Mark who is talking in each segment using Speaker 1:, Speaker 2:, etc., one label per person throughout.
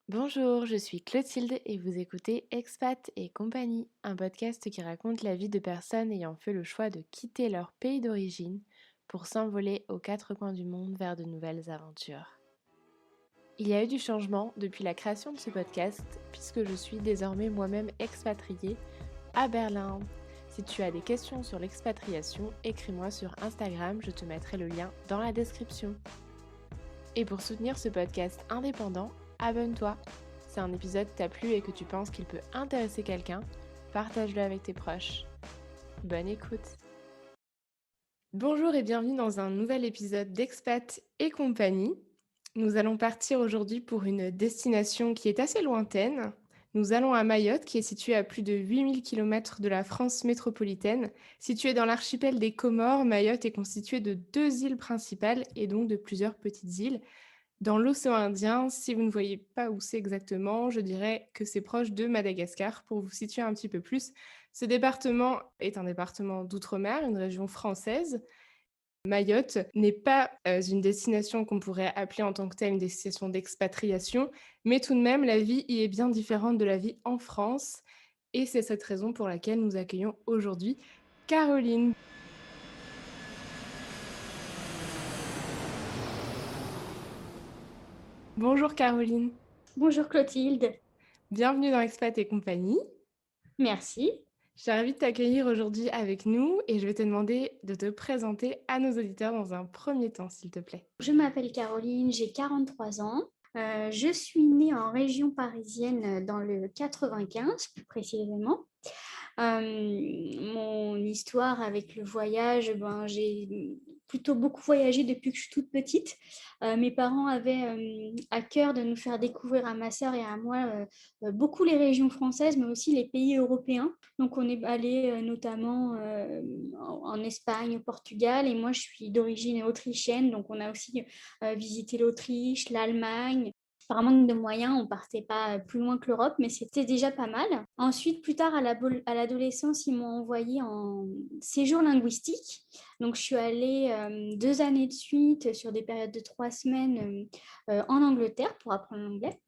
Speaker 1: Bonjour, je suis Clotilde et vous écoutez Expat et compagnie, un podcast qui raconte la vie de personnes ayant fait le choix de quitter leur pays d'origine pour s'envoler aux quatre coins du monde vers de nouvelles aventures. Il y a eu du changement depuis la création de ce podcast puisque je suis désormais moi-même expatriée à Berlin. Si tu as des questions sur l'expatriation, écris-moi sur Instagram, je te mettrai le lien dans la description. Et pour soutenir ce podcast indépendant, abonne-toi. Si un épisode t'a plu et que tu penses qu'il peut intéresser quelqu'un, partage-le avec tes proches. Bonne écoute. Bonjour et bienvenue dans un nouvel épisode d'Expat et compagnie. Nous allons partir aujourd'hui pour une destination qui est assez lointaine. Nous allons à Mayotte, qui est située à plus de 8000 km de la France métropolitaine. Située dans l'archipel des Comores, Mayotte est constituée de deux îles principales et donc de plusieurs petites îles. Dans l'océan Indien, si vous ne voyez pas où c'est exactement, je dirais que c'est proche de Madagascar. Pour vous situer un petit peu plus, ce département est un département d'outre-mer, une région française. Mayotte n'est pas une destination qu'on pourrait appeler en tant que telle une destination d'expatriation, mais tout de même, la vie y est bien différente de la vie en France. Et c'est cette raison pour laquelle nous accueillons aujourd'hui Caroline. Bonjour Caroline,
Speaker 2: Bonjour Clotilde,
Speaker 1: bienvenue dans Expat et compagnie.
Speaker 2: merci.
Speaker 1: Je suis ravie de t'accueillir aujourd'hui avec nous et je vais te demander de te présenter à nos auditeurs dans un premier temps, s'il te plaît.
Speaker 2: Je m'appelle Caroline, j'ai 43 ans. Je suis née en région parisienne dans le 95 plus précisément. Mon histoire avec le voyage, j'ai plutôt beaucoup voyagé depuis que je suis toute petite. Mes parents avaient à cœur de nous faire découvrir à ma sœur et à moi beaucoup les régions françaises, mais aussi les pays européens. Donc on est allé notamment en Espagne, au Portugal, et moi je suis d'origine autrichienne, donc on a aussi visité l'Autriche, l'Allemagne. Par manque de moyens, on partait pas plus loin que l'Europe, mais c'était déjà pas mal. Ensuite, plus tard, à l'adolescence, ils m'ont envoyé en séjour linguistique. Donc, je suis allée 2 années de suite sur des périodes de 3 semaines en Angleterre pour apprendre l'anglais.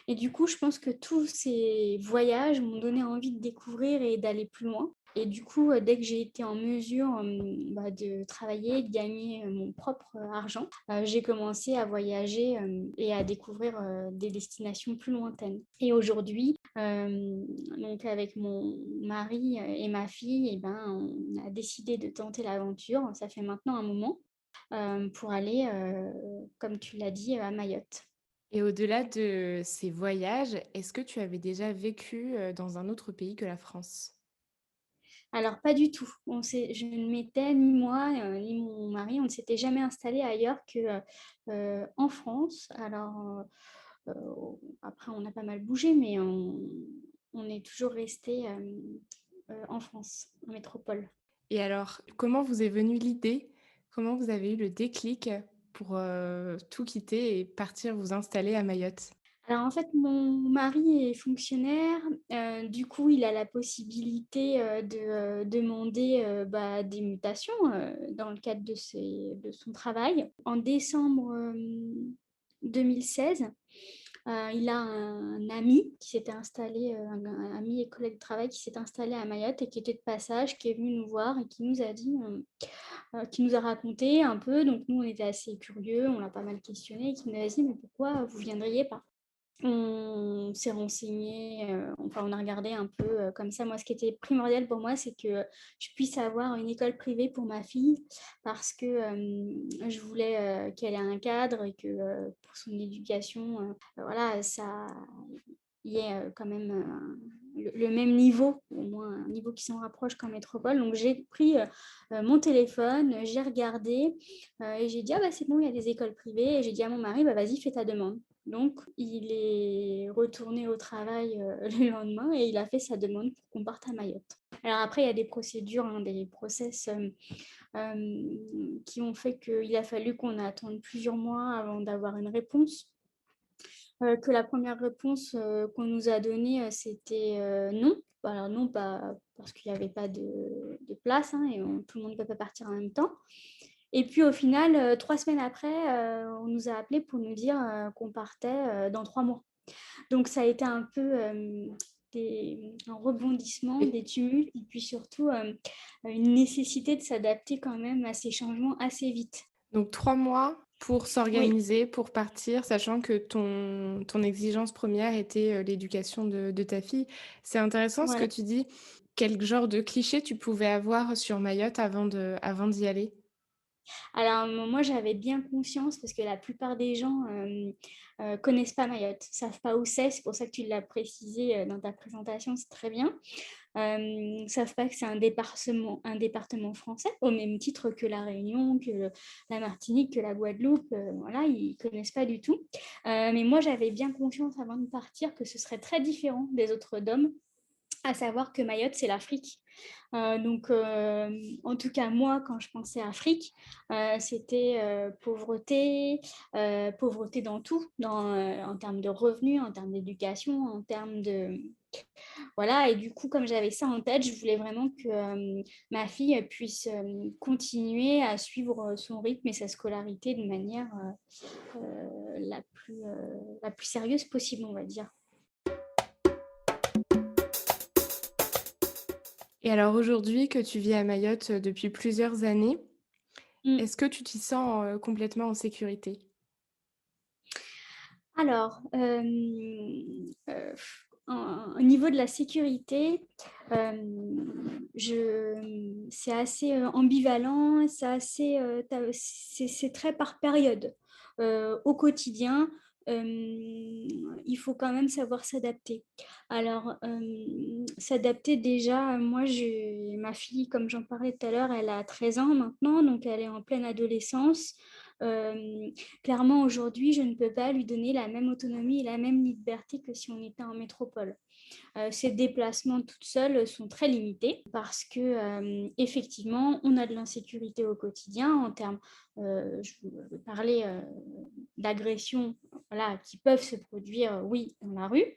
Speaker 2: Et du coup, je pense que tous ces voyages m'ont donné envie de découvrir et d'aller plus loin. Et du coup, dès que j'ai été en mesure de travailler, de gagner mon propre argent, j'ai commencé à voyager et à découvrir des destinations plus lointaines. Et aujourd'hui, donc avec mon mari et ma fille, on a décidé de tenter l'aventure. Ça fait maintenant un moment pour aller, comme tu l'as dit, à Mayotte.
Speaker 1: Et au-delà de ces voyages, est-ce que tu avais déjà vécu dans un autre pays que la France?
Speaker 2: Alors, pas du tout. Je ne m'étais, ni moi, ni mon mari, on ne s'était jamais installé ailleurs que en France. Alors, après, on a pas mal bougé, mais on est toujours resté en France, en métropole.
Speaker 1: Et alors, comment vous est venue l'idée? Comment vous avez eu le déclic pour tout quitter et partir vous installer à Mayotte?
Speaker 2: Alors en fait, mon mari est fonctionnaire, du coup, il a la possibilité de demander des mutations dans le cadre de son travail. En décembre 2016, il a un ami qui s'était installé, un ami et collègue de travail qui s'est installé à Mayotte et qui était de passage, qui est venu nous voir et qui nous a dit, qui nous a raconté un peu. Donc nous, on était assez curieux, on l'a pas mal questionné, et qui nous a dit, mais pourquoi vous viendriez pas? On s'est renseigné, enfin on a regardé un peu comme ça. Moi, ce qui était primordial pour moi, c'est que je puisse avoir une école privée pour ma fille parce que je voulais qu'elle ait un cadre et que pour son éducation, voilà, ça y ait quand même le même niveau, au moins un niveau qui s'en rapproche qu'en métropole. Donc j'ai pris mon téléphone, j'ai regardé et j'ai dit, ah bah c'est bon, il y a des écoles privées. Et j'ai dit à mon mari, bah vas-y, fais ta demande. Donc, il est retourné au travail le lendemain et il a fait sa demande pour qu'on parte à Mayotte. Alors après, il y a des procédures, hein, des process qui ont fait qu'il a fallu qu'on attende plusieurs mois avant d'avoir une réponse. Que la première réponse qu'on nous a donnée, c'était non. Alors non, pas parce qu'il n'y avait pas de place hein, et tout le monde ne peut pas partir en même temps. Et puis au final, 3 semaines après, on nous a appelés pour nous dire qu'on partait dans 3 mois. Donc ça a été un peu un rebondissement,
Speaker 1: Et
Speaker 2: des tumultes et puis surtout une nécessité de s'adapter quand même à ces changements assez vite.
Speaker 1: donc 3 mois pour
Speaker 2: Oui,
Speaker 1: s'organiser, pour partir, sachant que ton exigence première était, l'éducation de ta fille. C'est intéressant ce que
Speaker 2: voilà.
Speaker 1: tu dis. Quel genre de clichés tu pouvais avoir sur Mayotte avant d'y aller?
Speaker 2: Alors, moi, j'avais bien conscience parce que la plupart des gens connaissent pas Mayotte, savent pas où c'est pour ça que tu l'as précisé dans ta présentation, c'est très bien. Savent pas que c'est un département français, au même titre que la Réunion, que la Martinique, que la Guadeloupe, voilà, ils connaissent pas du tout. Mais moi, j'avais bien conscience avant de partir que ce serait très différent des autres DOM, à savoir que Mayotte, c'est l'Afrique. En tout cas, moi, quand je pensais Afrique, c'était pauvreté, pauvreté dans tout, en termes de revenus, en termes d'éducation, en termes de... Voilà, et du coup, comme j'avais ça en tête, je voulais vraiment que ma fille puisse continuer à suivre son rythme et sa scolarité de manière la plus sérieuse possible, on va dire.
Speaker 1: Et alors aujourd'hui que tu vis à Mayotte, depuis plusieurs années,
Speaker 2: Mm.
Speaker 1: est-ce que tu t'y sens, complètement en sécurité?
Speaker 2: Alors, au niveau de la sécurité, c'est assez ambivalent, c'est très par période. Au quotidien, euh, il faut quand même savoir s'adapter. Alors, s'adapter déjà, moi, ma fille, comme j'en parlais tout à l'heure, elle a 13 ans maintenant, donc elle est en pleine adolescence. Euh, Clairement, aujourd'hui, je ne peux pas lui donner la même autonomie et la même liberté que si on était en métropole. Ces déplacements toutes seules sont très limités parce que effectivement, on a de l'insécurité au quotidien en termes, je veux parler d'agressions, voilà, qui peuvent se produire, oui, dans la rue.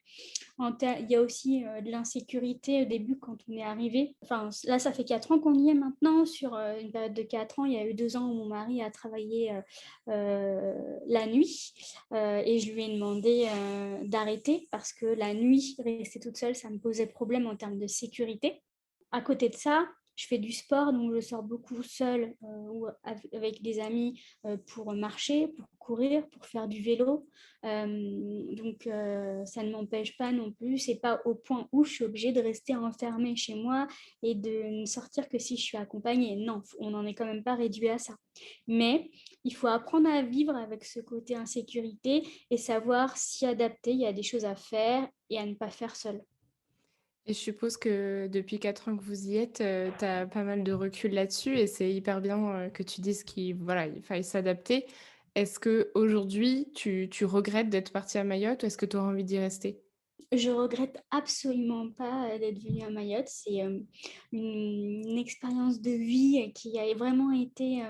Speaker 2: Il y a aussi de l'insécurité au début quand on est arrivé. Enfin, là, ça fait 4 ans qu'on y est maintenant. Sur une période de 4 ans, il y a eu 2 ans où mon mari a travaillé la nuit et je lui ai demandé d'arrêter parce que la nuit, rester toute seule, ça me posait problème en termes de sécurité. À côté de ça, je fais du sport, donc je sors beaucoup seule ou avec des amis pour marcher, pour courir, pour faire du vélo. Ça ne m'empêche pas non plus. C'est pas au point où je suis obligée de rester enfermée chez moi et de ne sortir que si je suis accompagnée. Non, on n'en est quand même pas réduit à ça. Mais il faut apprendre à vivre avec ce côté insécurité et savoir s'y adapter. Il y a des choses à faire et à ne pas faire seule.
Speaker 1: Et je suppose que depuis 4 ans que vous y êtes, tu as pas mal de recul là-dessus et c'est hyper bien, que tu dises qu'il voilà, il faille s'adapter. Est-ce qu'aujourd'hui, tu regrettes d'être partie à Mayotte ou est-ce que tu aurais envie d'y rester?
Speaker 2: Je regrette absolument pas d'être venue à Mayotte. C'est une expérience de vie qui a vraiment été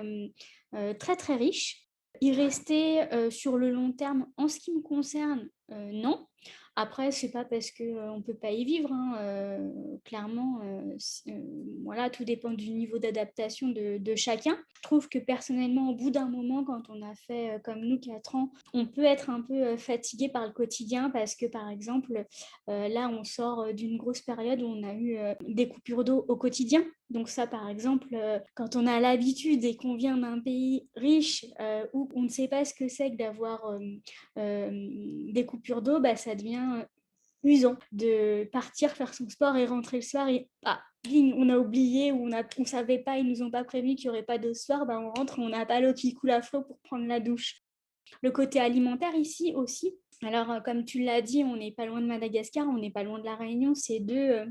Speaker 2: très très riche. Y rester sur le long terme, en ce qui me concerne, non. Après, c'est pas parce que on peut pas y vivre, hein, clairement, voilà, tout dépend du niveau d'adaptation de chacun. Je trouve que personnellement, au bout d'un moment, quand on a fait comme nous 4 ans, on peut être un peu fatigué par le quotidien parce que, par exemple, là, on sort d'une grosse période où on a eu des coupures d'eau au quotidien. Donc ça, par exemple, quand on a l'habitude et qu'on vient d'un pays riche où on ne sait pas ce que c'est que d'avoir des coupures d'eau, bah, ça devient usant de partir faire son sport et rentrer le soir et bing, on a oublié ou on savait pas, ils nous ont pas prévenu qu'il y aurait pas d'eau ce soir, bah, on rentre, on n'a pas l'eau qui coule à flot pour prendre la douche. Le côté alimentaire ici aussi. Alors, comme tu l'as dit, on n'est pas loin de Madagascar, on n'est pas loin de la Réunion. C'est deux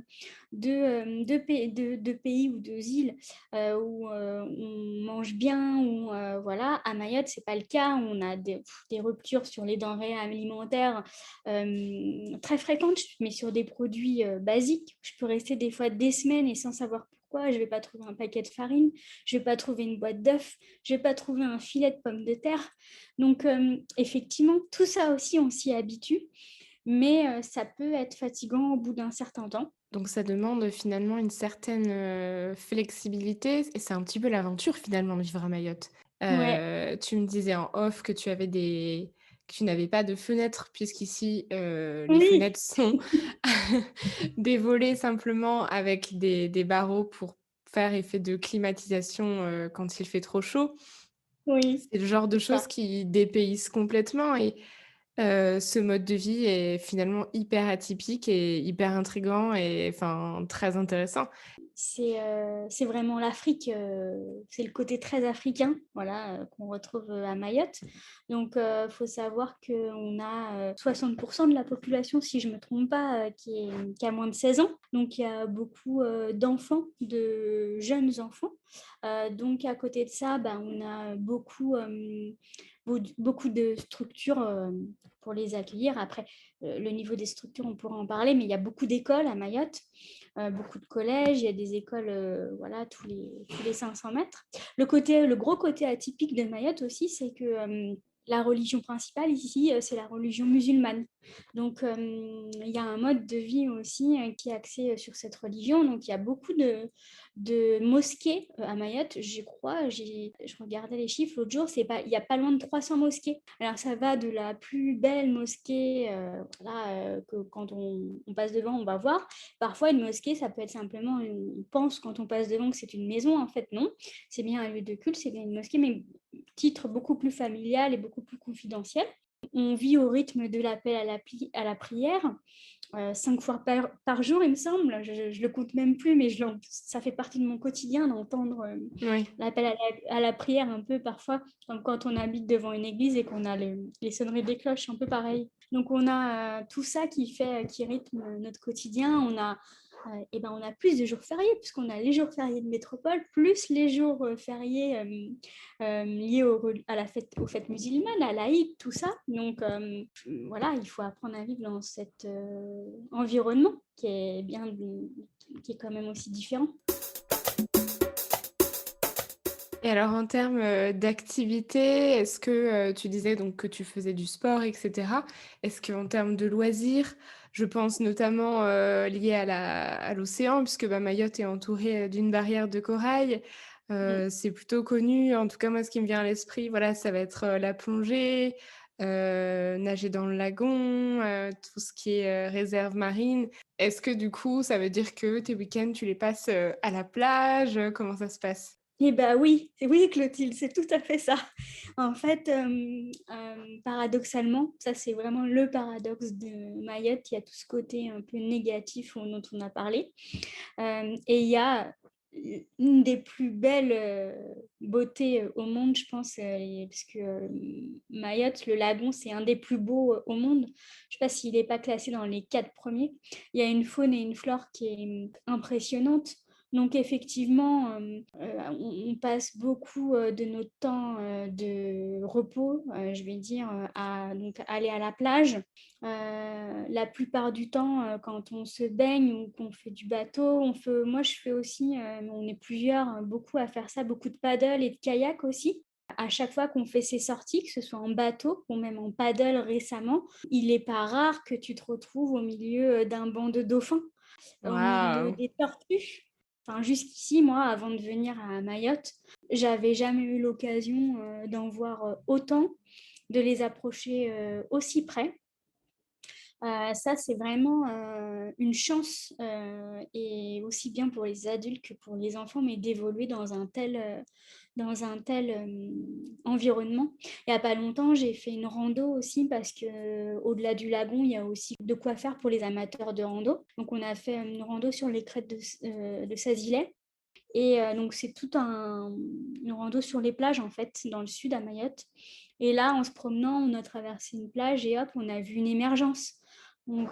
Speaker 2: pays ou deux îles où on mange bien. Où, voilà. À Mayotte, c'est pas le cas. On a des ruptures sur les denrées alimentaires très fréquentes, mais sur des produits basiques. Je peux rester des fois des semaines et sans savoir pourquoi. Je vais pas trouver un paquet de farine, je vais pas trouver une boîte d'œufs, je vais pas trouver un filet de pommes de terre. Donc, effectivement, tout ça aussi, on s'y habitue, mais ça peut être fatigant au bout d'un certain temps.
Speaker 1: Donc ça demande finalement une certaine, flexibilité et c'est un petit peu l'aventure finalement de vivre à Mayotte.
Speaker 2: Ouais,
Speaker 1: Tu me disais en off que tu n'avais pas de fenêtre puisqu'ici, les
Speaker 2: Oui,
Speaker 1: fenêtres sont des volets simplement avec des barreaux pour faire effet de climatisation, quand il fait trop chaud.
Speaker 2: oui,
Speaker 1: C'est le genre de
Speaker 2: c'est ça.
Speaker 1: choses qui dépaysent complètement et ce mode de vie est finalement hyper atypique et hyper intriguant et enfin très intéressant.
Speaker 2: C'est vraiment l'Afrique, c'est le côté très africain, voilà, qu'on retrouve, à Mayotte. Donc faut savoir qu'on a, 60 de la population, si je me trompe pas, qui a moins de 16 ans. Donc il y a beaucoup, d'enfants, de jeunes enfants. Donc à côté de ça, bah, on a beaucoup de structures, pour les accueillir. Après, le niveau des structures, on pourra en parler, mais il y a beaucoup d'écoles à Mayotte, beaucoup de collèges, il y a des écoles, voilà, tous les 500 mètres. Le gros côté atypique de Mayotte aussi, c'est que la religion principale ici, c'est la religion musulmane. Donc, il y a un mode de vie aussi qui est axé sur cette religion. Donc, il y a beaucoup de mosquées à Mayotte. Je crois, je regardais les chiffres l'autre jour, il n'y a pas loin de 300 mosquées. Alors, ça va de la plus belle mosquée, voilà, que quand on passe devant, on va voir. Parfois, une mosquée, ça peut être simplement, on pense quand on passe devant que c'est une maison, en fait, non. C'est bien un lieu de culte, c'est bien une mosquée, mais titre beaucoup plus familial et beaucoup plus confidentiel. On vit au rythme de l'appel à la prière, 5 fois par jour, il me semble. Je le compte même plus, mais ça fait partie de mon quotidien d'entendre
Speaker 1: Oui.
Speaker 2: l'appel à la prière un peu parfois, comme quand on habite devant une église et qu'on a les sonneries des cloches, un peu pareil. Donc on a tout ça qui rythme notre quotidien. On a plus de jours fériés, puisqu'on a les jours fériés de métropole, plus les jours fériés liés aux fêtes musulmanes, à l'Aïd, tout ça. Donc voilà, il faut apprendre à vivre dans cet environnement qui est quand même aussi différent.
Speaker 1: Et alors en termes, d'activité, est-ce que, tu disais donc que tu faisais du sport et cetera. Est-ce qu'en termes de loisirs, je pense notamment, liés à l'océan puisque, bah, Mayotte est entourée, d'une barrière de corail,
Speaker 2: Mm.
Speaker 1: c'est plutôt connu. En tout cas, moi, ce qui me vient à l'esprit, voilà, ça va être, la plongée, nager dans le lagon, tout ce qui est, réserve marine. Est-ce que du coup, ça veut dire que tes week-ends, tu les passes, à la plage? Comment ça se passe?
Speaker 2: Eh bah oui, oui Clotilde, c'est tout à fait ça. En fait, paradoxalement, ça c'est vraiment le paradoxe de Mayotte, il y a tout ce côté un peu négatif dont on a parlé. Et il y a une des plus belles beautés au monde, je pense, parce que Mayotte, le lagon, c'est un des plus beaux au monde. Je ne sais pas s'il n'est pas classé dans les 4 premiers. Il y a une faune et une flore qui est impressionnante. Donc effectivement, on passe beaucoup de notre temps de repos, je vais dire, à donc, aller à la plage. La plupart du temps, quand on se baigne ou qu'on fait du bateau, moi je fais aussi, on est plusieurs, beaucoup à faire ça, beaucoup de paddle et de kayak aussi. À chaque fois qu'on fait ces sorties, que ce soit en bateau ou même en paddle récemment, il n'est pas rare que tu te retrouves au milieu d'un banc de dauphins, au milieu
Speaker 1: Waouh!
Speaker 2: des tortues. Enfin, jusqu'ici, moi, avant de venir à Mayotte, j'avais jamais eu l'occasion d'en voir autant, de les approcher aussi près. Ça, c'est vraiment une chance, et aussi bien pour les adultes que pour les enfants, mais d'évoluer dans un tel environnement. Il n'y a pas longtemps, j'ai fait une rando aussi parce que au-delà du lagon, il y a aussi de quoi faire pour les amateurs de rando. Donc, on a fait une rando sur les crêtes de Sazilay. Et donc, c'est une rando sur les plages, en fait, dans le sud, à Mayotte. Et là, en se promenant, on a traversé une plage et hop, on a vu une émergence. Donc,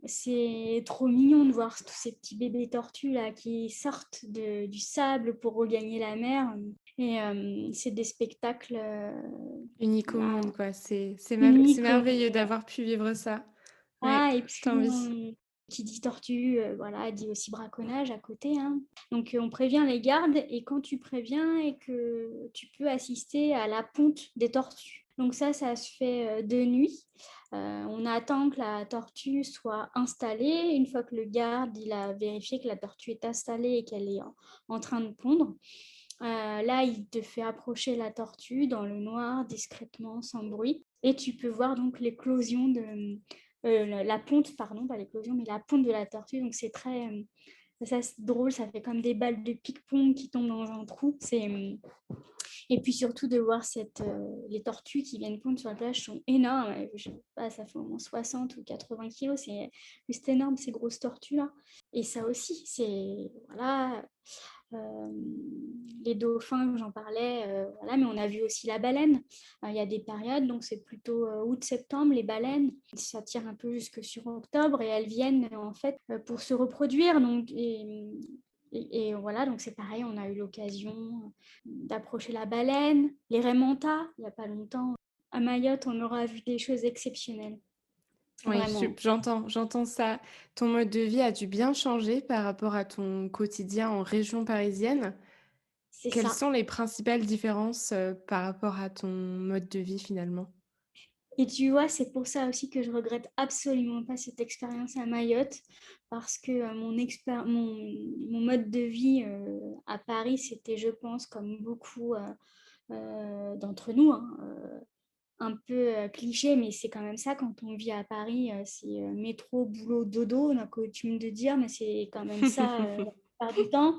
Speaker 2: c'est trop mignon de voir tous ces petits bébés tortues là qui sortent du sable pour regagner la mer. Et c'est des spectacles
Speaker 1: Unique au
Speaker 2: là,
Speaker 1: monde, quoi. C'est
Speaker 2: uniques au
Speaker 1: merveilleux
Speaker 2: monde.
Speaker 1: d'avoir pu vivre ça. Ouais,
Speaker 2: Ah, et
Speaker 1: je
Speaker 2: puis,
Speaker 1: t'envie.
Speaker 2: qui dit tortue, voilà, dit aussi braconnage à côté, hein. Donc, on prévient les gardes et quand tu préviens et que tu peux assister à la ponte des tortues. Donc ça se fait de nuit. On attend que la tortue soit installée. Une fois que le garde il a vérifié que la tortue est installée et qu'elle est en train de pondre, là, il te fait approcher la tortue dans le noir, discrètement, sans bruit. et tu peux voir donc l'éclosion de la ponte, pardon, pas l'éclosion, mais la ponte de la tortue. Donc c'est très ça, c'est drôle, ça fait comme des balles de ping-pong qui tombent dans un trou. Et puis surtout de voir les tortues qui viennent pondre sur la plage sont énormes. Je sais pas, ça fait au moins 60 ou 80 kilos. C'est énorme, ces grosses tortues-là. Et ça aussi, c'est, voilà, euh, les dauphins, j'en parlais, voilà, mais on a vu aussi la baleine. Il y a des périodes, donc c'est plutôt août-septembre, les baleines. Ça tire un peu jusque sur octobre et elles viennent en fait pour se reproduire. Donc, et voilà, donc c'est pareil, on a eu l'occasion d'approcher la baleine, les raies mantas, il n'y a pas longtemps. À Mayotte, on aura vu des choses exceptionnelles,
Speaker 1: Oui,
Speaker 2: vraiment.
Speaker 1: j'entends ça. Ton mode de vie a dû bien changer par rapport à ton quotidien en région parisienne.
Speaker 2: C'est
Speaker 1: Quelles
Speaker 2: ça.
Speaker 1: sont les principales différences par rapport à ton mode de vie finalement?
Speaker 2: Et tu vois, c'est pour ça aussi que je regrette absolument pas cette expérience à Mayotte, parce que mon mode de vie à Paris, c'était, je pense, comme beaucoup d'entre nous, hein, un peu cliché, mais c'est quand même ça quand on vit à Paris, c'est métro, boulot, dodo, on a coutume de dire, mais c'est quand même ça la plupart du temps.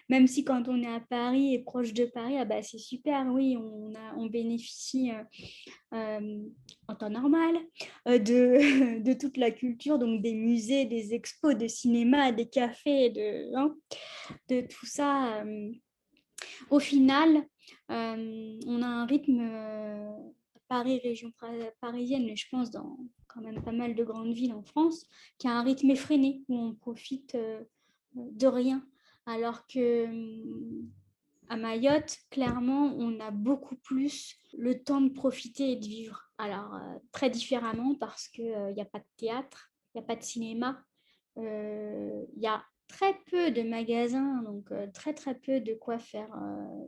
Speaker 2: Même si quand on est à Paris et proche de Paris, ah bah c'est super, oui, on bénéficie euh, en temps normal de toute la culture, donc des musées, des expos, de cinéma, des cafés, de tout ça. Au final, on a un rythme, Paris, région parisienne, mais je pense dans quand même pas mal de grandes villes en France, qui a un rythme effréné, où on profite de rien. Alors que à Mayotte, clairement, on a beaucoup plus le temps de profiter et de vivre. Alors, très différemment parce qu'il n'y a pas de théâtre, il n'y a pas de cinéma, il y a très peu de magasins, donc très très peu de quoi faire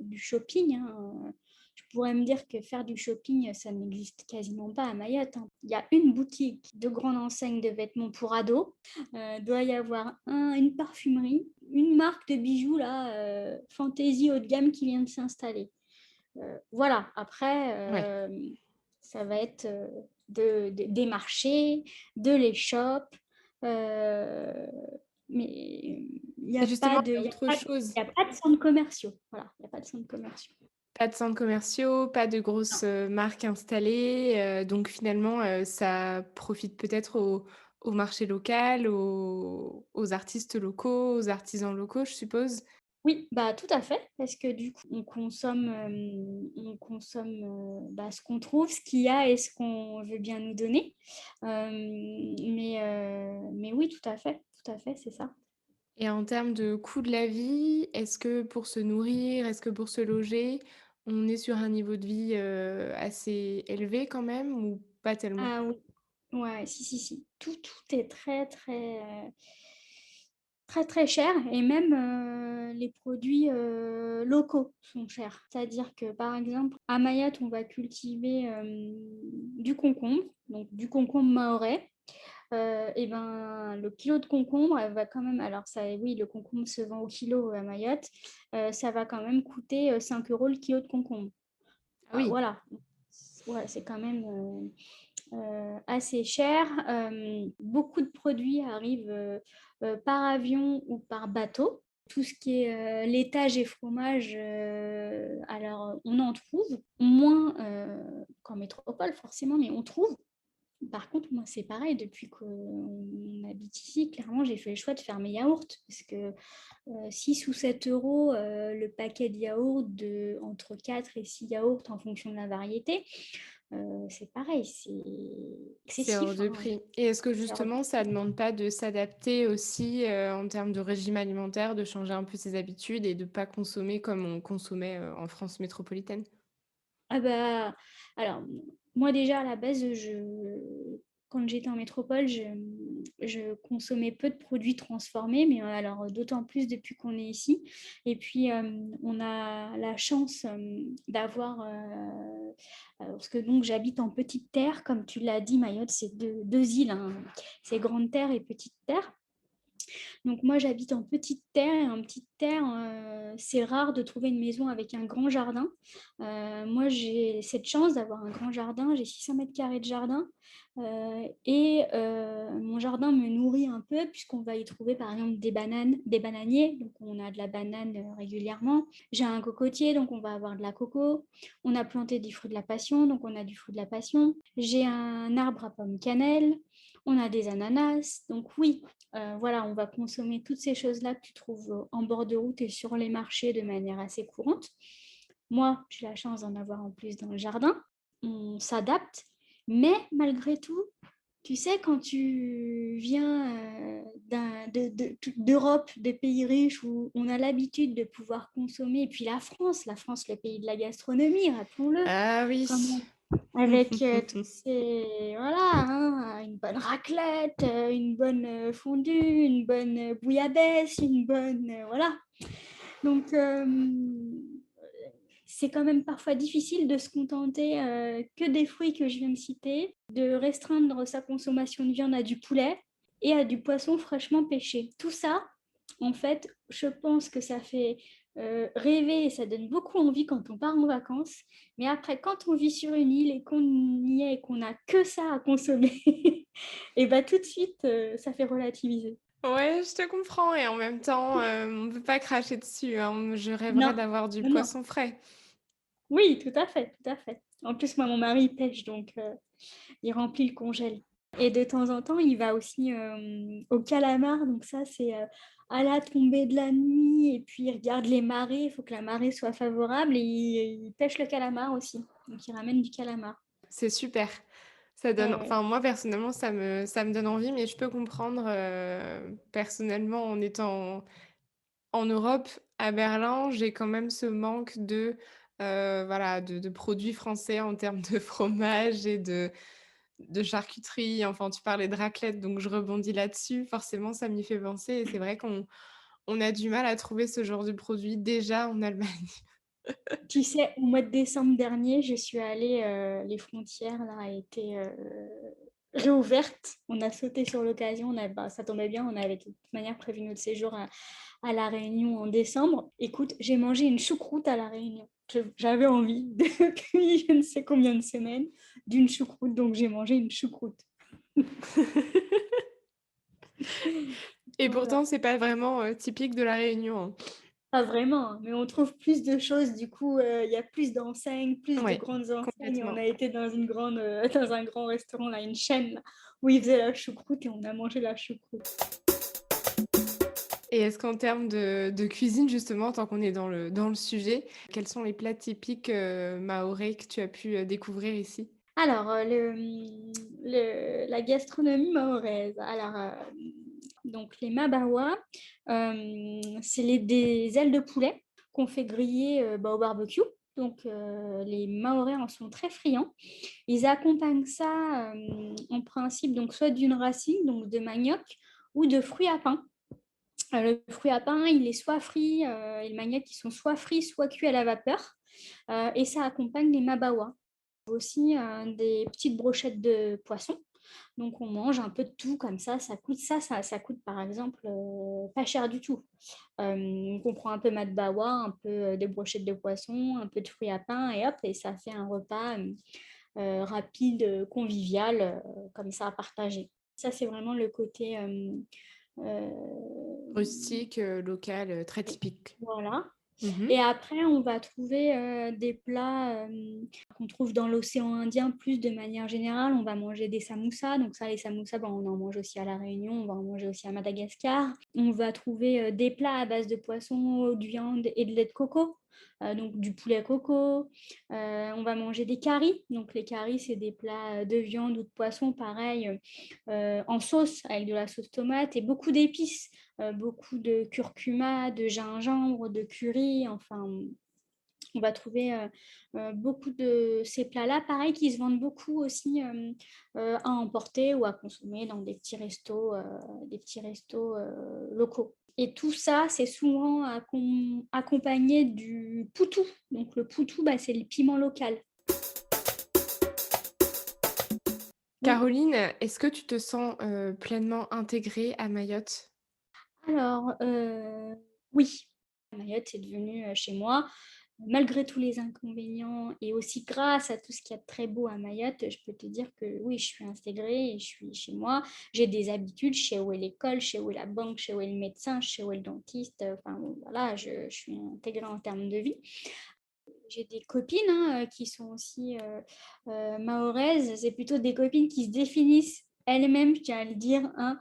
Speaker 2: du shopping, hein. Je pourrais me dire que faire du shopping, ça n'existe quasiment pas à Mayotte, hein. Il y a une boutique de grande enseigne de vêtements pour ados, doit y avoir une parfumerie, une marque de bijoux là, Fantasy haut de gamme qui vient de s'installer. Voilà, après,
Speaker 1: Ouais.
Speaker 2: ça va être des marchés, de l'échoppe, euh, mais il n'y
Speaker 1: Et
Speaker 2: a
Speaker 1: justement,
Speaker 2: pas de,
Speaker 1: il y a autre chose.
Speaker 2: il y a pas de centres commerciaux. Voilà, il n'y a pas de centres commerciaux.
Speaker 1: Pas de centres commerciaux, pas de
Speaker 2: Non.
Speaker 1: grosses marques installées. Donc finalement, ça profite peut-être au marché local, aux artistes locaux, aux artisans locaux, je suppose.
Speaker 2: Oui, bah tout à fait, parce que du coup, on consomme bah, ce qu'on trouve, ce qu'il y a et ce qu'on veut bien nous donner. Mais oui, tout à fait, c'est ça.
Speaker 1: Et en termes de coût de la vie, est-ce que pour se nourrir, est-ce que pour se loger, on est sur un niveau de vie assez élevé quand même ou pas tellement?
Speaker 2: Ah oui, ouais, si, si, si. Tout est très, très cher et même les produits locaux sont chers. C'est-à-dire que, par exemple, à Mayotte, on va cultiver du concombre, donc du concombre mahorais. Et ben, le kilo de concombre, elle va quand même, alors ça, oui, le concombre se vend au kilo à Mayotte, ça va quand même coûter 5 euros le kilo de concombre.
Speaker 1: Ah oui.
Speaker 2: Voilà, ouais, c'est quand même assez cher. Beaucoup de produits arrivent par avion ou par bateau. Tout ce qui est laitage et fromage, alors on en trouve moins qu'en métropole forcément, mais on trouve. Par contre, moi, c'est pareil, depuis qu'on habite ici, clairement, j'ai fait le choix de faire mes yaourts parce que 6 ou 7 euros le paquet de yaourts entre 4 et 6 yaourts en fonction de la variété, c'est pareil, c'est
Speaker 1: C'est hors
Speaker 2: excessif,
Speaker 1: de
Speaker 2: hein.
Speaker 1: prix. Et est-ce que
Speaker 2: C'est hors de
Speaker 1: justement, ça
Speaker 2: prix.
Speaker 1: demande pas de s'adapter aussi, en termes de régime alimentaire, de changer un peu ses habitudes et de pas consommer comme on consommait, en France métropolitaine?
Speaker 2: Ah bah, alors, moi déjà à la base, quand j'étais en métropole, je consommais peu de produits transformés, mais alors d'autant plus depuis qu'on est ici. Et puis, on a la chance d'avoir, parce que donc j'habite en petite terre, comme tu l'as dit, Mayotte, c'est deux îles, hein. C'est Grande Terre et Petite Terre. Donc moi, j'habite en petite terre et en petite terre, c'est rare de trouver une maison avec un grand jardin. Moi, j'ai cette chance d'avoir un grand jardin. J'ai 600 mètres carrés de jardin, et mon jardin me nourrit un peu puisqu'on va y trouver par exemple des bananes, des bananiers. Donc on a de la banane régulièrement. J'ai un cocotier, donc on va avoir de la coco. On a planté des fruits de la passion, donc on a du fruit de la passion. J'ai un arbre à pomme cannelle. On a des ananas. Donc oui, voilà, on va consommer toutes ces choses-là que tu trouves en bord de route et sur les marchés de manière assez courante. Moi, j'ai la chance d'en avoir en plus dans le jardin. On s'adapte, mais malgré tout, tu sais, quand tu viens d'Europe, des pays riches où on a l'habitude de pouvoir consommer, et puis la France, le pays de la gastronomie, rappelons-le,
Speaker 1: Ah oui.
Speaker 2: comment avec tous ces... Voilà, hein, une bonne raclette, une bonne fondue, une bonne bouillabaisse, une bonne... voilà. Donc, c'est quand même parfois difficile de se contenter que des fruits que je viens de citer, de restreindre sa consommation de viande à du poulet et à du poisson fraîchement pêché. Tout ça, en fait, je pense que ça fait rêver et ça donne beaucoup envie quand on part en vacances. Mais après, quand on vit sur une île et qu'on y est et qu'on n'a que ça à consommer, et bah tout de suite, ça fait relativiser.
Speaker 1: Ouais, je te comprends et en même temps, on peut pas cracher dessus, hein. Je rêverais
Speaker 2: Non,
Speaker 1: d'avoir du
Speaker 2: non, non.
Speaker 1: poisson frais.
Speaker 2: Oui, tout à fait, tout à fait. En plus, moi, mon mari il pêche, donc il remplit le congèle. Et de temps en temps, il va aussi au calamar. Donc ça, c'est à la tombée de la nuit. Et puis, il regarde les marées. Il faut que la marée soit favorable. Et il pêche le calamar aussi. Donc, il ramène du calamar.
Speaker 1: C'est super. Ça donne
Speaker 2: Ouais.
Speaker 1: enfin moi personnellement ça me donne envie, mais je peux comprendre, personnellement en étant en Europe, à Berlin, j'ai quand même ce manque voilà, de produits français en termes de fromage et de charcuterie. Enfin, tu parlais de raclette, donc je rebondis là-dessus. Forcément, ça m'y fait penser et c'est vrai qu'on a du mal à trouver ce genre de produit déjà en Allemagne.
Speaker 2: Tu sais, au mois de décembre dernier, je suis allée, les frontières là, étaient réouvertes. On a sauté sur l'occasion. Bah, ça tombait bien, on avait de toute manière prévu notre séjour à La Réunion en décembre. Écoute, j'ai mangé une choucroute à La Réunion. J'avais envie, depuis je ne sais combien de semaines, d'une choucroute, donc j'ai mangé une choucroute.
Speaker 1: Et
Speaker 2: Voilà.
Speaker 1: pourtant, c'est pas vraiment, typique de La Réunion, hein.
Speaker 2: Pas vraiment, hein, mais on trouve plus de choses, du coup, il y a plus d'enseignes, plus de
Speaker 1: Ouais,
Speaker 2: grandes enseignes. On
Speaker 1: complètement.
Speaker 2: a été dans une grande, dans un grand restaurant, là, une chaîne, là, où ils faisaient la choucroute et on a mangé la choucroute.
Speaker 1: Et est-ce qu'en termes de cuisine justement, tant qu'on est dans le sujet, quels sont les plats typiques, mahorais que tu as pu, découvrir ici?
Speaker 2: Alors, la gastronomie mahoraise. Alors, donc les mabawa, c'est des ailes de poulet qu'on fait griller bah, au barbecue. Donc, les Mahorais en sont très friands. Ils accompagnent ça en principe donc soit d'une racine, donc de manioc, ou de fruits à pain. Le fruit à pain, il est soit frit, et le manioc, ils sont soit frits, soit cuits à la vapeur. Et ça accompagne les mabawa. Aussi des petites brochettes de poisson. Donc on mange un peu de tout comme ça coûte par exemple pas cher du tout. On prend un peu matbawa, un peu des brochettes de poisson, un peu de fruits à pain et hop, et ça fait un repas rapide, convivial, comme ça à partager. Ça, c'est vraiment le côté... euh,
Speaker 1: Rustique, local, très typique.
Speaker 2: voilà.
Speaker 1: Mmh.
Speaker 2: Et après, on va trouver des plats qu'on trouve dans l'océan Indien plus de manière générale. On va manger des samoussas. Donc ça, les samoussas, ben, on en mange aussi à La Réunion, on va en manger aussi à Madagascar. On va trouver des plats à base de poisson, de viande et de lait de coco. Donc du poulet coco. On va manger des caris. Donc les caris, c'est des plats de viande ou de poisson, pareil, en sauce, avec de la sauce tomate et beaucoup d'épices. Beaucoup de curcuma, de gingembre, de curry. Enfin, on va trouver beaucoup de ces plats-là, pareil, qui se vendent beaucoup aussi à emporter ou à consommer dans des petits restos locaux. Et tout ça, c'est souvent accompagné du poutou. Donc le poutou, bah, c'est le piment local. Oui.
Speaker 1: Caroline, est-ce que tu te sens, pleinement intégrée à Mayotte?
Speaker 2: Alors, oui, Mayotte, c'est devenu, chez moi. Malgré tous les inconvénients et aussi grâce à tout ce qu'il y a de très beau à Mayotte, je peux te dire que oui, je suis intégrée et je suis chez moi. J'ai des habitudes, je sais où est l'école, je sais où est la banque, je sais où est le médecin, je sais où est le dentiste, enfin bon, voilà, je suis intégrée en termes de vie. J'ai des copines, hein, qui sont aussi, mahoraises. C'est plutôt des copines qui se définissent elles-mêmes, je tiens à le dire, hein,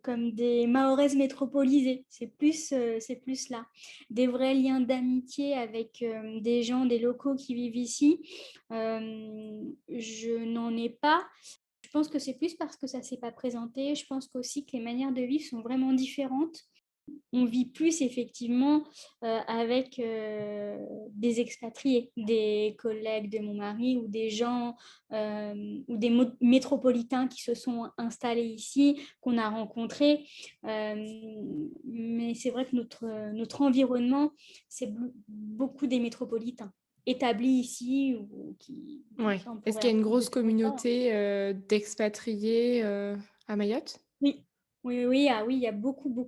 Speaker 2: comme des mahoraises métropolisées. C'est plus là. Des vrais liens d'amitié avec, des gens, des locaux qui vivent ici, je n'en ai pas. Je pense que c'est plus parce que ça ne s'est pas présenté. Je pense qu'aussi que les manières de vivre sont vraiment différentes. On vit plus effectivement avec des expatriés, des collègues de mon mari ou des gens ou des métropolitains qui se sont installés ici, qu'on a rencontrés. Mais c'est vrai que notre environnement, c'est beaucoup des métropolitains établis ici ou qui,
Speaker 1: Ouais.
Speaker 2: ça on
Speaker 1: Est-ce
Speaker 2: pourrait
Speaker 1: qu'il y a une
Speaker 2: apprendre
Speaker 1: grosse
Speaker 2: depuis longtemps.
Speaker 1: communauté, d'expatriés, à Mayotte?
Speaker 2: Oui, oui, oui, ah oui, il y a beaucoup de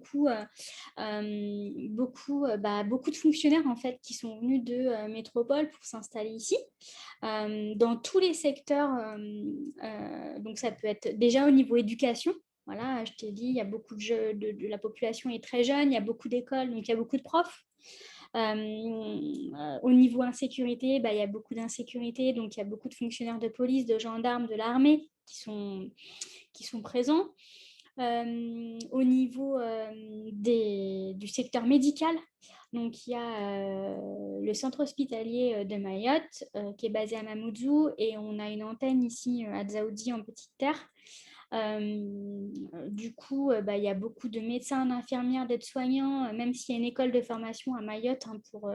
Speaker 2: fonctionnaires en fait qui sont venus de métropole pour s'installer ici, dans tous les secteurs. Donc ça peut être déjà au niveau éducation. Voilà, je t'ai dit, il y a beaucoup de la population est très jeune, il y a beaucoup d'écoles, donc il y a beaucoup de profs. Au niveau insécurité, il y a beaucoup d'insécurité, donc il y a beaucoup de fonctionnaires de police, de gendarmes, de l'armée qui sont présents. Au niveau du secteur médical, donc il y a le centre hospitalier de Mayotte qui est basé à Mamoudzou et on a une antenne ici à Dzaoudi en Petite Terre. Du coup, il y a beaucoup de médecins, d'infirmières, d'aides-soignants, même s'il y a une école de formation à Mayotte hein, pour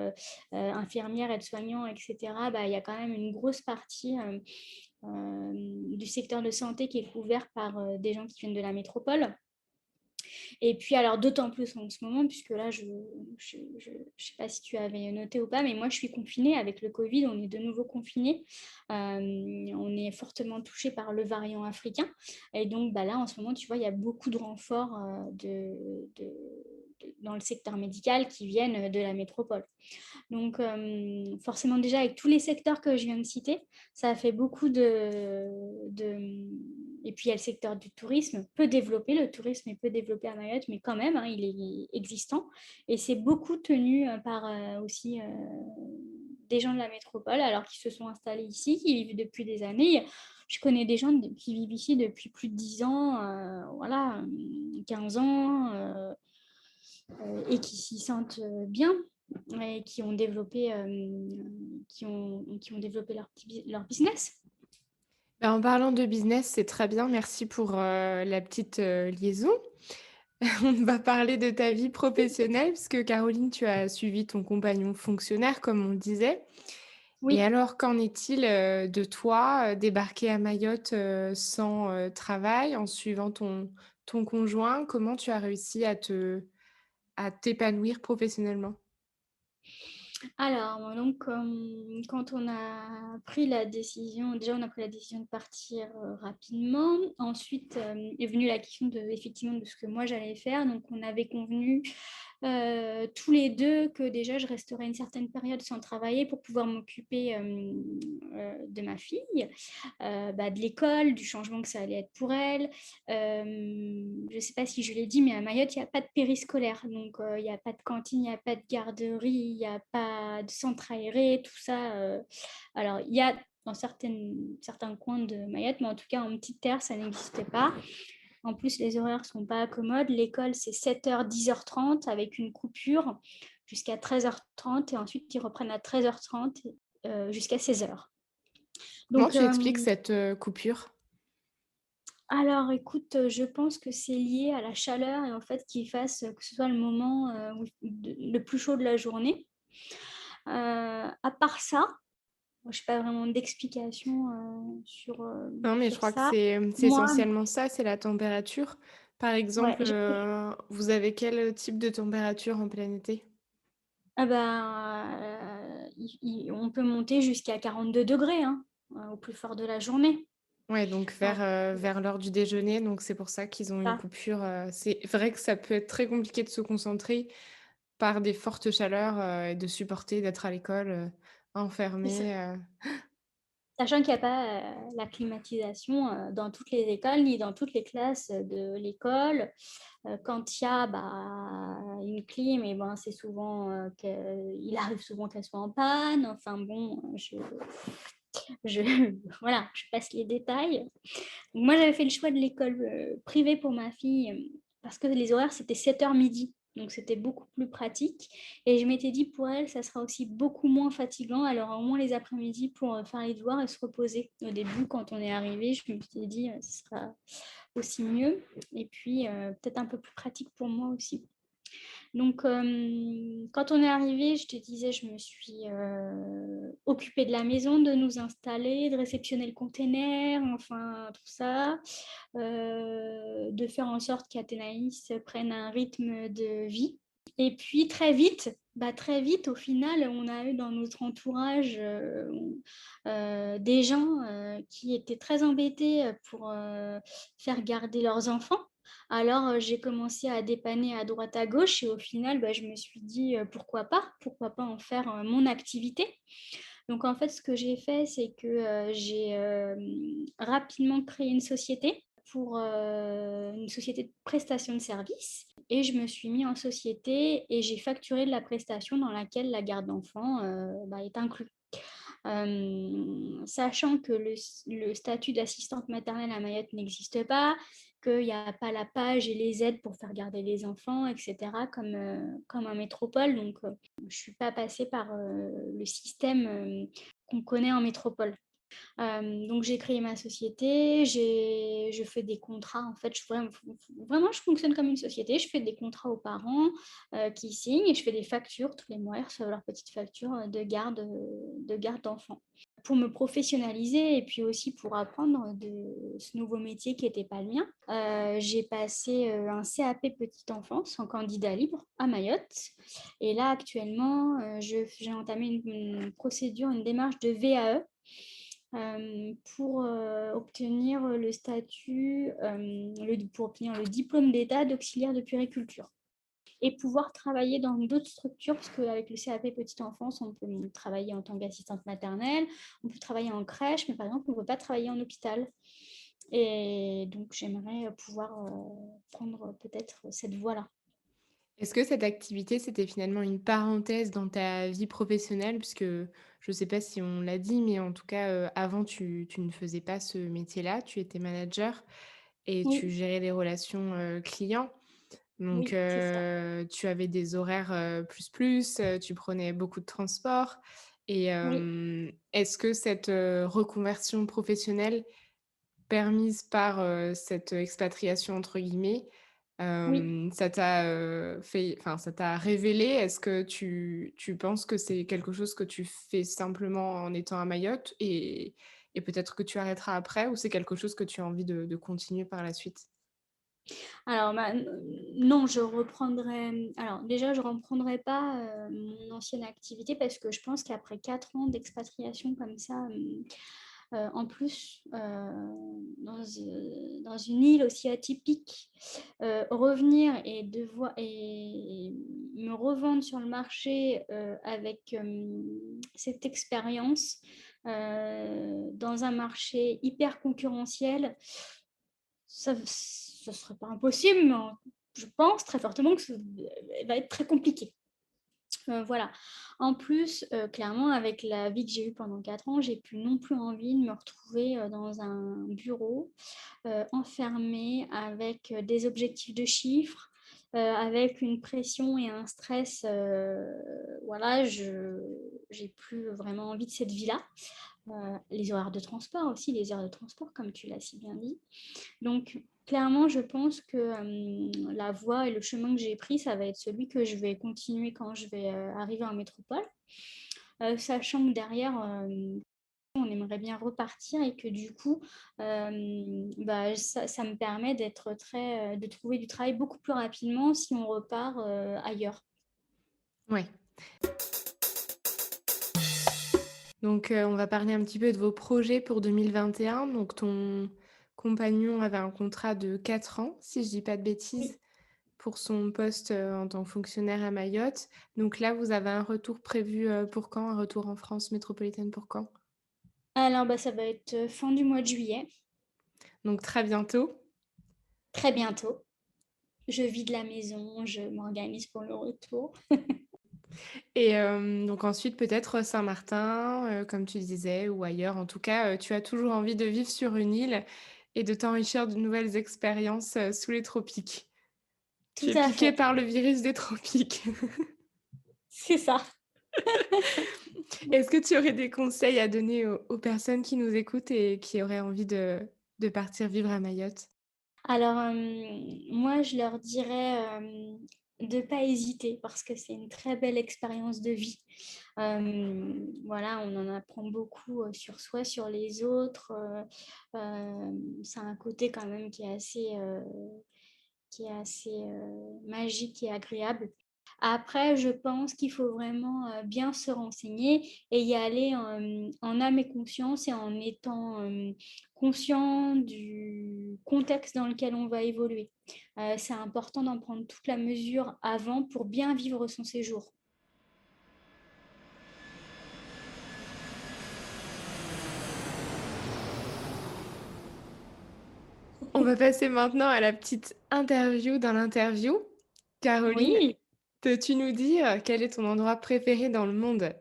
Speaker 2: infirmières, aides-soignants, etc., il y a quand même une grosse partie du secteur de santé qui est couvert par des gens qui viennent de la métropole. Et puis, alors, d'autant plus en ce moment, puisque là, je sais pas si tu avais noté ou pas, mais moi, je suis confinée avec le Covid. On est de nouveau confinés. On est fortement touché par le variant africain. Et donc, là, en ce moment, tu vois, il y a beaucoup de renforts dans le secteur médical qui viennent de la métropole. Donc, forcément, déjà, avec tous les secteurs que je viens de citer, ça a fait beaucoup Et puis, il y a le secteur du tourisme, peu développé. Le tourisme est peu développé à Mayotte, mais quand même, hein, il est existant. Et c'est beaucoup tenu par aussi des gens de la métropole, alors qu'ils se sont installés ici, qui vivent depuis des années. Je connais des gens qui vivent ici depuis plus de 10 ans, voilà, 15 ans, et qui s'y sentent bien et qui ont développé leur business.
Speaker 1: Bah, en parlant de business, c'est très bien, merci pour, la petite, liaison. On va parler de ta vie professionnelle puisque Caroline, tu as suivi ton compagnon fonctionnaire comme on le disait. Et
Speaker 2: Oui.
Speaker 1: alors qu'en est-il, de toi, débarquée à Mayotte, sans, travail, en suivant ton conjoint? Comment tu as réussi à t'épanouir professionnellement?
Speaker 2: Alors, donc, quand on a pris la décision, déjà on a pris la décision de partir rapidement. Ensuite est venue la question effectivement de ce que moi j'allais faire. Donc, on avait convenu tous les deux que déjà je resterais une certaine période sans travailler pour pouvoir m'occuper de ma fille, de l'école, du changement que ça allait être pour elle. Je ne sais pas si je l'ai dit, mais à Mayotte, il n'y a pas de périscolaire. Donc, il n'y a pas de cantine, il n'y a pas de garderie, il n'y a pas de centre aéré, tout ça. Alors, il y a dans certains coins de Mayotte, mais en tout cas, en petite terre, ça n'existait pas. En plus, les horaires ne sont pas accommodes. L'école, c'est 7h, 10h30 avec une coupure jusqu'à 13h30 et ensuite, ils reprennent à 13h30 jusqu'à 16h.
Speaker 1: Comment
Speaker 2: Donc,
Speaker 1: tu expliques cette, coupure?
Speaker 2: alors écoute, je pense que c'est lié à la chaleur et en fait qu'il fasse que ce soit le moment le plus chaud de la journée. À part ça, je n'ai pas vraiment d'explication
Speaker 1: Non, mais je
Speaker 2: sur
Speaker 1: crois que
Speaker 2: ça.
Speaker 1: c'est
Speaker 2: Moi,
Speaker 1: essentiellement ça, c'est la température. Par
Speaker 2: ouais,
Speaker 1: exemple, vous avez quel type de température en plein été?
Speaker 2: ah on peut monter jusqu'à 42 degrés hein, au plus fort de la journée.
Speaker 1: Ouais, donc
Speaker 2: Euh,
Speaker 1: vers l'heure du déjeuner, donc c'est pour ça qu'ils ont une
Speaker 2: ça,
Speaker 1: coupure, c'est vrai que ça peut être très compliqué de se concentrer par des fortes chaleurs, et de supporter d'être à l'école,
Speaker 2: c'est ça.
Speaker 1: enfermé,
Speaker 2: Sachant qu'il n'y a pas la climatisation dans toutes les écoles ni dans toutes les classes de l'école. Quand il y a une clim, et ben, c'est souvent il arrive souvent qu'elle soit en panne. Enfin bon, je, voilà, je passe les détails. Donc, moi, j'avais fait le choix de l'école privée pour ma fille parce que les horaires, c'était 7h midi. Donc, c'était beaucoup plus pratique. Et je m'étais dit, pour elle, ça sera aussi beaucoup moins fatigant. Alors, au moins les après-midi pour faire les devoirs et se reposer. Au début, quand on est arrivé, je me suis dit, ce sera aussi mieux. Et puis, peut-être un peu plus pratique pour moi aussi. Donc, quand on est arrivé, je te disais, je me suis occupée de la maison, de nous installer, de réceptionner le container, enfin tout ça, de faire en sorte qu'Athénaïs prenne un rythme de vie. Et puis très vite, au final, on a eu dans notre entourage des gens qui étaient très embêtés pour faire garder leurs enfants. Alors, j'ai commencé à dépanner à droite à gauche et au final, je me suis dit pourquoi pas en faire mon activité. Donc, en fait, ce que j'ai fait, c'est que j'ai rapidement créé une société de prestation de services et je me suis mis en société et j'ai facturé de la prestation dans laquelle la garde d'enfant est inclus. Sachant que le statut d'assistante maternelle à Mayotte n'existe pas, qu'il n'y a pas la page et les aides pour faire garder les enfants, etc., comme en métropole. Donc, je ne suis pas passée par le système qu'on connaît en métropole. Donc j'ai créé ma société, je fais des contrats. En fait, vraiment, je fonctionne comme une société. Je fais des contrats aux parents qui signent et je fais des factures tous les mois. Ils reçoivent leur petite facture de garde d'enfants. Pour me professionnaliser et puis aussi pour apprendre de ce nouveau métier qui n'était pas le mien, j'ai passé un CAP petite enfance en candidat libre à Mayotte. Et là, actuellement, j'ai entamé une procédure, une démarche de VAE pour obtenir le statut, pour obtenir le diplôme d'État d'auxiliaire de puériculture et pouvoir travailler dans d'autres structures, parce qu'avec le CAP Petite Enfance, on peut travailler en tant qu'assistante maternelle, on peut travailler en crèche, mais par exemple, on ne peut pas travailler en hôpital. Et donc, j'aimerais pouvoir prendre peut-être cette voie-là.
Speaker 1: Est-ce que cette activité, c'était finalement une parenthèse dans ta vie professionnelle? Puisque je ne sais pas si on l'a dit, mais en tout cas, avant tu ne faisais pas ce métier-là, tu étais manager et tu
Speaker 2: Oui,
Speaker 1: gérais les relations, clients. Donc,
Speaker 2: oui, c'est ça.
Speaker 1: tu avais des horaires, tu prenais beaucoup de transport et
Speaker 2: Oui,
Speaker 1: est-ce que cette, reconversion professionnelle permise par, cette «expatriation» entre guillemets,
Speaker 2: oui.
Speaker 1: ça t'a, ça t'a révélé? Est-ce que tu penses que c'est quelque chose que tu fais simplement en étant à Mayotte et peut-être que tu arrêteras après ou c'est quelque chose que tu as envie de continuer par la suite?
Speaker 2: Alors, non, je reprendrai. Alors, déjà, je ne reprendrai pas mon ancienne activité parce que je pense qu'après 4 ans d'expatriation comme ça, en plus, dans une île aussi atypique, revenir et me revendre sur le marché avec cette expérience dans un marché hyper concurrentiel, ça ne serait pas impossible, mais je pense très fortement que ça va être très compliqué. Voilà. En plus, clairement, avec la vie que j'ai eue pendant 4 ans, j'ai plus non plus envie de me retrouver dans un bureau enfermée avec des objectifs de chiffres, avec une pression et un stress. Voilà, j'ai plus vraiment envie de cette vie-là. Les horaires de transport aussi, les heures de transport, comme tu l'as si bien dit. Donc, clairement, je pense que la voie et le chemin que j'ai pris, ça va être celui que je vais continuer quand je vais arriver en métropole, sachant que derrière, on aimerait bien repartir et que du coup, ça me permet de trouver du travail beaucoup plus rapidement si on repart ailleurs.
Speaker 1: Ouais. Donc, on va parler un petit peu de vos projets pour 2021. Donc ton compagnon avait un contrat de 4 ans, si je dis pas de
Speaker 2: Oui.
Speaker 1: bêtises, pour son poste, en tant que fonctionnaire à Mayotte. Donc là, vous avez un retour prévu, pour quand? Un retour en France métropolitaine pour quand?
Speaker 2: Alors, bah, ça va être fin du mois de juillet,
Speaker 1: Donc très bientôt.
Speaker 2: très bientôt. Je vide la maison, je m'organise pour le retour.
Speaker 1: Et donc ensuite peut-être Saint-Martin, comme tu disais ou ailleurs. En tout cas, tu as toujours envie de vivre sur une île et de t'enrichir de nouvelles expériences, sous les tropiques. Tu
Speaker 2: Tout
Speaker 1: es
Speaker 2: à
Speaker 1: piqué
Speaker 2: fait,
Speaker 1: par le virus des tropiques.
Speaker 2: c'est ça.
Speaker 1: Est-ce que tu aurais des conseils à donner aux personnes qui nous écoutent et qui auraient envie de partir vivre à Mayotte?
Speaker 2: Alors, moi, je leur dirais, de pas hésiter parce que c'est une très belle expérience de vie. Voilà, on en apprend beaucoup, sur soi, sur les autres, ça a un côté quand même qui est assez magique et agréable. Après, je pense qu'il faut vraiment bien se renseigner et y aller en âme et conscience et en étant conscient du contexte dans lequel on va évoluer. C'est important d'en prendre toute la mesure avant pour bien vivre son séjour.
Speaker 1: On va passer maintenant à la petite interview dans l'interview. Caroline,
Speaker 2: Oui.
Speaker 1: peux-tu nous dire, quel est ton endroit préféré dans le monde?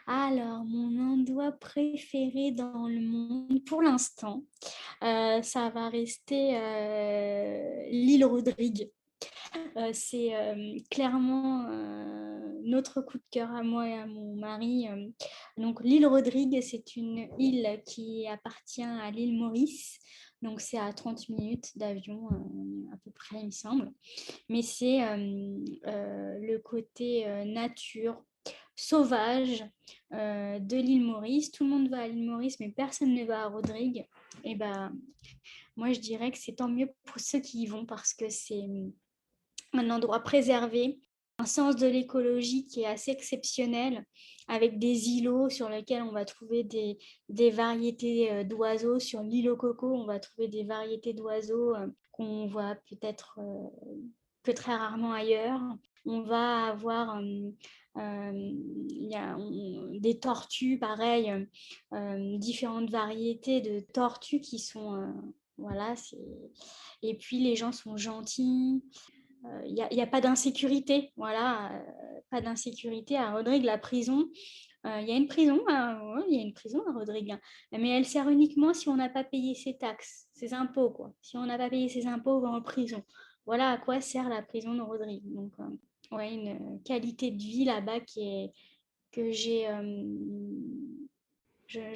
Speaker 2: Alors, mon endroit préféré dans le monde, pour l'instant, ça va rester l'île Rodrigue. C'est clairement notre coup de cœur à moi et à mon mari. Donc, l'île Rodrigue, c'est une île qui appartient à l'île Maurice. Donc, c'est à 30 minutes d'avion, à peu près, il me semble. Mais c'est le côté nature, sauvage de l'île Maurice. Tout le monde va à l'île Maurice, mais personne ne va à Rodrigue. Et ben, moi, je dirais que c'est tant mieux pour ceux qui y vont parce que c'est un endroit préservé, un sens de l'écologie qui est assez exceptionnel, avec des îlots sur lesquels on va trouver des variétés d'oiseaux. Sur l'île au coco, on va trouver des variétés d'oiseaux qu'on voit peut-être que très rarement ailleurs. On va avoir des tortues, pareil, différentes variétés de tortues qui sont... voilà, et puis les gens sont gentils, il y a pas d'insécurité, voilà, pas d'insécurité à Rodrigue, la prison. Il y a une prison, ouais, il y a une prison à Rodrigue, hein. Mais elle sert uniquement si on n'a pas payé ses taxes, ses impôts, quoi. Si on n'a pas payé ses impôts, on va en prison. Voilà à quoi sert la prison de Rodrigue. Donc, ouais, une qualité de vie là-bas que je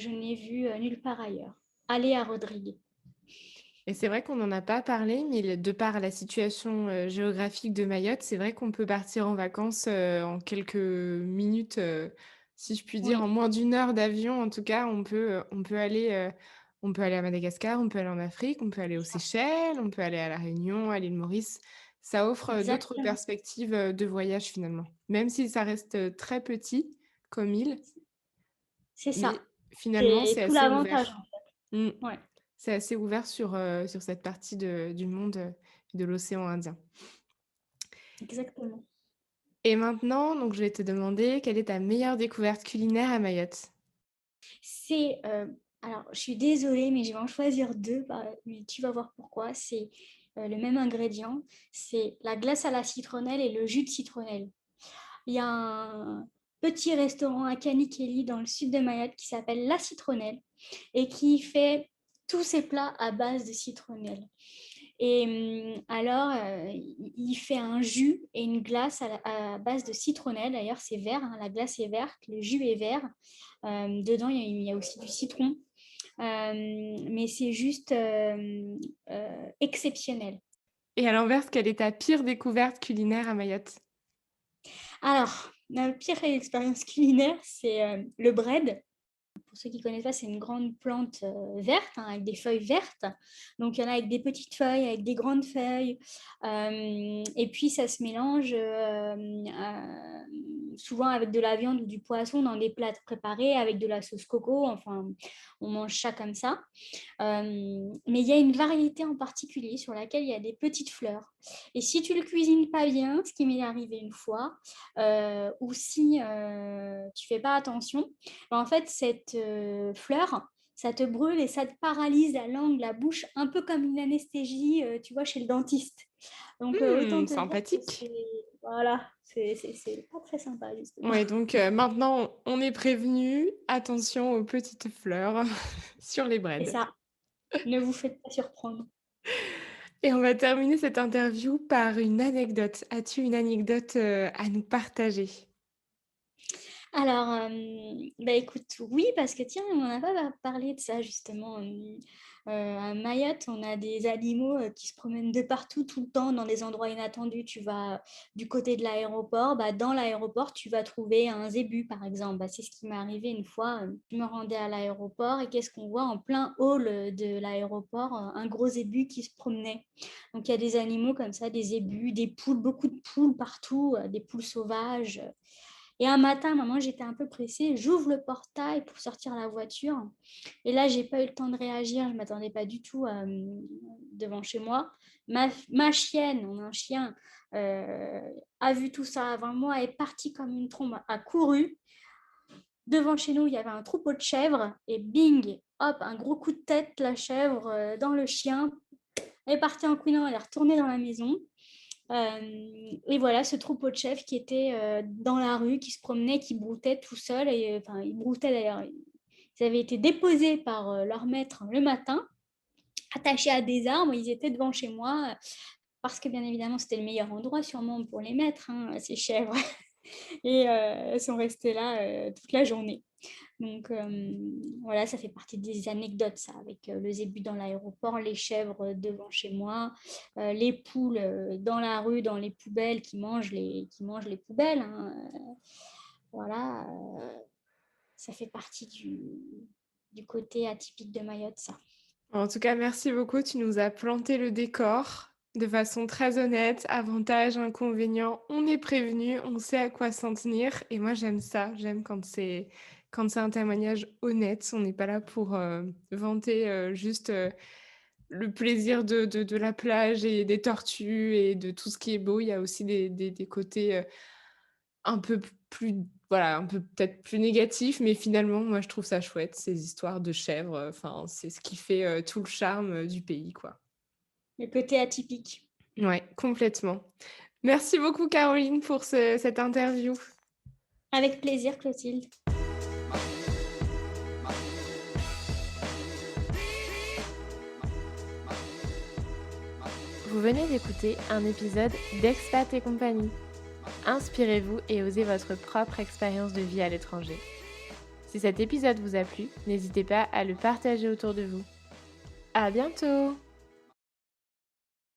Speaker 2: n'ai vue nulle part ailleurs. Aller à Rodrigue.
Speaker 1: Et c'est vrai qu'on n'en a pas parlé, mais de par la situation, géographique de Mayotte, c'est vrai qu'on peut partir en vacances, en quelques minutes, si je puis dire, en
Speaker 2: Oui,
Speaker 1: moins d'une heure d'avion en tout cas, on peut aller à Madagascar, on peut aller en Afrique, on peut aller aux
Speaker 2: c'est ça.
Speaker 1: Seychelles, on peut aller à La Réunion, à l'île Maurice. Ça offre, d'autres
Speaker 2: Exactement.
Speaker 1: perspectives, de voyage finalement. Même si ça reste, très petit comme île,
Speaker 2: C'est
Speaker 1: mais
Speaker 2: ça.
Speaker 1: finalement
Speaker 2: C'est
Speaker 1: c'est
Speaker 2: tout
Speaker 1: assez
Speaker 2: l'avantage.
Speaker 1: ouvert. Mmh.
Speaker 2: Ouais,
Speaker 1: C'est assez ouvert sur cette partie du monde, de l'océan Indien.
Speaker 2: exactement.
Speaker 1: Et maintenant, donc je vais te demander quelle est ta meilleure découverte culinaire à Mayotte?
Speaker 2: C'est, alors je suis désolée, mais je vais en choisir 2, bah, mais tu vas voir pourquoi. C'est, le même ingrédient, c'est la glace à la citronnelle et le jus de citronnelle. Il y a un petit restaurant à Kanikeli dans le sud de Mayotte qui s'appelle La Citronnelle et qui fait tous ses plats à base de citronnelle. Et alors, il fait un jus et une glace à base de citronnelle. D'ailleurs, c'est vert, hein, la glace est verte, le jus est vert. Dedans, il y a aussi du citron. Mais c'est juste exceptionnel.
Speaker 1: Et à l'inverse, quelle est ta pire découverte culinaire à Mayotte?
Speaker 2: Alors, ma pire expérience culinaire, c'est le bread. pour ceux qui ne connaissent pas, c'est une grande plante verte, hein, avec des feuilles vertes. Donc, il y en a avec des petites feuilles, avec des grandes feuilles. Et puis, ça se mélange souvent avec de la viande ou du poisson dans des plats préparés, avec de la sauce coco. Enfin, on mange ça comme ça. Mais il y a une variété en particulier sur laquelle il y a des petites fleurs. Et si tu le cuisines pas bien, ce qui m'est arrivé une fois, ou si tu fais pas attention, en fait, cette fleur, ça te brûle et ça te paralyse la langue, la bouche, un peu comme une anesthésie, tu vois, chez le dentiste. Donc, autant te dire que
Speaker 1: Sympathique.
Speaker 2: voilà, c'est pas très sympa, justement.
Speaker 1: Ouais, donc maintenant, on est prévenu. Attention aux petites fleurs sur les
Speaker 2: C'est
Speaker 1: breads.
Speaker 2: ça. Ne vous faites pas surprendre.
Speaker 1: Et on va terminer cette interview par une anecdote. As-tu une anecdote, à nous partager?
Speaker 2: Alors, bah, écoute, oui, parce que tiens, on n'en a pas parlé de ça justement. À Mayotte, on a des animaux qui se promènent de partout, tout le temps, dans des endroits inattendus. Tu vas du côté de l'aéroport, bah, dans l'aéroport, tu vas trouver un zébu, par exemple. Bah, c'est ce qui m'est arrivé une fois. Je me rendais à l'aéroport et qu'est-ce qu'on voit en plein hall de l'aéroport? Un gros zébu qui se promenait. Donc, il y a des animaux comme ça, des zébus, des poules, beaucoup de poules partout, des poules sauvages. Et un matin, maman, j'étais un peu pressée. J'ouvre le portail pour sortir la voiture. Et là, j'ai pas eu le temps de réagir. Je ne m'attendais pas du tout devant chez moi. Ma chienne, on a un chien, a vu tout ça avant moi, est partie comme une trombe, a couru. Devant chez nous, il y avait un troupeau de chèvres. Et bing, hop, un gros coup de tête, la chèvre dans le chien. Elle est partie en couinant, elle est retournée dans la maison. Et voilà, ce troupeau de chèvres qui était dans la rue, qui se promenait, qui broutait tout seul. Et, enfin, ils broutaient d'ailleurs. Ils avaient été déposés par leur maître le matin, attachés à des arbres. Ils étaient devant chez moi parce que bien évidemment, c'était le meilleur endroit sûrement pour les mettre, hein, ces chèvres. Et elles sont restées là toute la journée. Donc voilà, ça fait partie des anecdotes, ça, avec le zébu dans l'aéroport, les chèvres devant chez moi, les poules dans la rue, dans les poubelles, qui mangent les poubelles, hein. Voilà, ça fait partie du côté atypique de Mayotte, ça.
Speaker 1: En tout cas, merci beaucoup. Tu nous as planté le décor de façon très honnête. Avantages, inconvénients, on est prévenu, on sait à quoi s'en tenir. Et moi, j'aime ça. J'aime quand c'est un témoignage honnête. On n'est pas là pour vanter juste le plaisir de la plage et des tortues et de tout ce qui est beau. Il y a aussi des côtés un peu plus, voilà, un peu peut-être plus négatif, mais finalement, moi, je trouve ça chouette, ces histoires de chèvres, enfin, c'est ce qui fait, tout le charme, du pays, quoi.
Speaker 2: Le côté atypique.
Speaker 1: Ouais, complètement. Merci beaucoup Caroline pour cette interview.
Speaker 2: Avec plaisir, Clotilde.
Speaker 1: Vous venez d'écouter un épisode d'Expat et compagnie. Inspirez-vous et osez votre propre expérience de vie à l'étranger. Si cet épisode vous a plu, n'hésitez pas à le partager autour de vous. À bientôt!